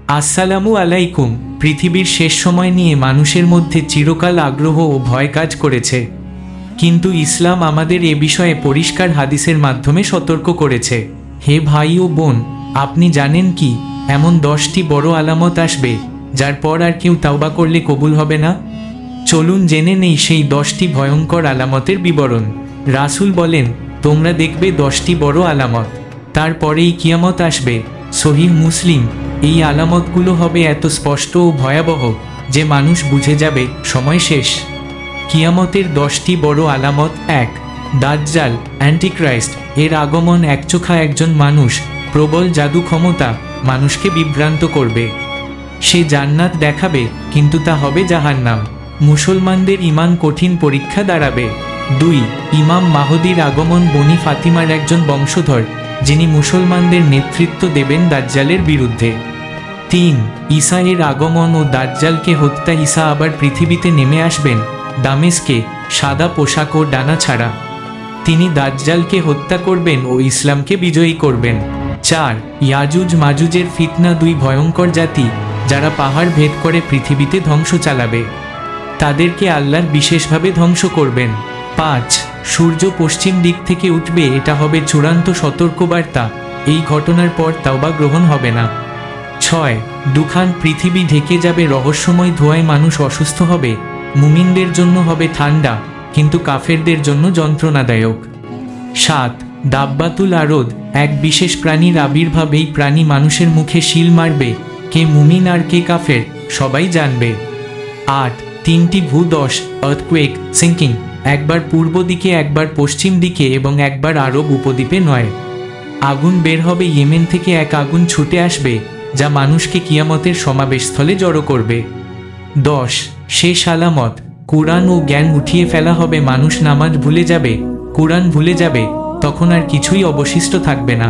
আসসালামু আলাইকুম। পৃথিবীর শেষ সময় নিয়ে মানুষের মধ্যে চিরকাল আগ্রহ ও ভয় কাজ করেছে, কিন্তু ইসলাম আমাদের এ বিষয়ে পরিষ্কার হাদিসের মাধ্যমে সতর্ক করেছে। হে ভাই ও বোন, আপনি জানেন কি এমন 10টি বড় আলামত আসবে যার পর আর কেউ তাওবা করলে কবুল হবে না? চলুন জেনে নেই সেই 10টি ভয়ঙ্কর আলামতের বিবরণ। রাসূল বলেন, তোমরা দেখবে 10টি বড় আলামত, তারপরেই কিয়ামত আসবে। সহিহ মুসলিম। এই আলামতগুলো হবে এত স্পষ্ট ও ভয়াবহ যে মানুষ বুঝে যাবে সময় শেষ। কিয়ামতের 10টি বড় আলামত। 1. দাজ্জাল, অ্যান্টিক্রাইস্ট। এর আগমন একচোখা একজন মানুষ, প্রবল জাদু ক্ষমতা, মানুষকে বিভ্রান্ত করবে। সে জান্নাত দেখাবে, কিন্তু তা হবে জাহান্নাম। মুসলমানদের ঈমান কঠিন পরীক্ষা দাঁড়াবে। 2. ইমাম মাহদীর আগমন, বনি ফাতিমার একজন বংশধর, যিনি মুসলমানদের নেতৃত্ব দেবেন দাজ্জালের বিরুদ্ধে। 3. ঈসা এর আগমন ও দাজ্জালকে হত্যা। ঈসা আবার পৃথিবীতে নেমে আসবেন দামেস্কে, সাদা পোশাক ও ডানা ছাড়া। তিনি দাজ্জালকে হত্যা করবেন ও ইসলামকে বিজয়ী করবেন। 4. ইয়াজুজ মাজুজের ফিতনা। 2 ভয়ঙ্কর জাতি যারা পাহাড় ভেদ করে পৃথিবীতে ধ্বংস চালাবে, তাদেরকে আল্লাহ বিশেষভাবে ধ্বংস করবেন। 5. সূর্য পশ্চিম দিক থেকে উঠবে, এটা হবে চূড়ান্ত সতর্কবার্তা। এই ঘটনার পর তাওবা গ্রহণ হবে না। 6. দুখান। পৃথিবী ঢেকে যাবে রহস্যময় ধোঁয়ায়, মানুষ অসুস্থ হবে। মুমিনদের জন্য হবে ঠান্ডা, কিন্তু কাফেরদের জন্য যন্ত্রণাদায়ক। 7. দাব্বাতুল আরদ, এক বিশেষ প্রাণীর আবির্ভাব। এই প্রাণী মানুষের মুখে শিল মারবে, কে মুমিন আর কে কাফের সবাই জানবে। 8. 3টি ভূধস, আর্থকুয়েক, সিঙ্কিং, একবার পূর্ব দিকে, একবার পশ্চিম দিকে এবং একবার আরব উপদ্বীপে নয়। আগুন বের হবে ইয়েমেন থেকে, এক আগুন ছুটে আসবে যা মানুষকে কিয়ামতের সমাবেশস্থলে জড়ো করবে। 10. শেষ আলামত, কুরআন ও জ্ঞান উঠিয়ে ফেলা হবে। মানুষ নামাজ ভুলে যাবে, কুরআন ভুলে যাবে, তখন আর কিছুই অবশিষ্ট থাকবে না।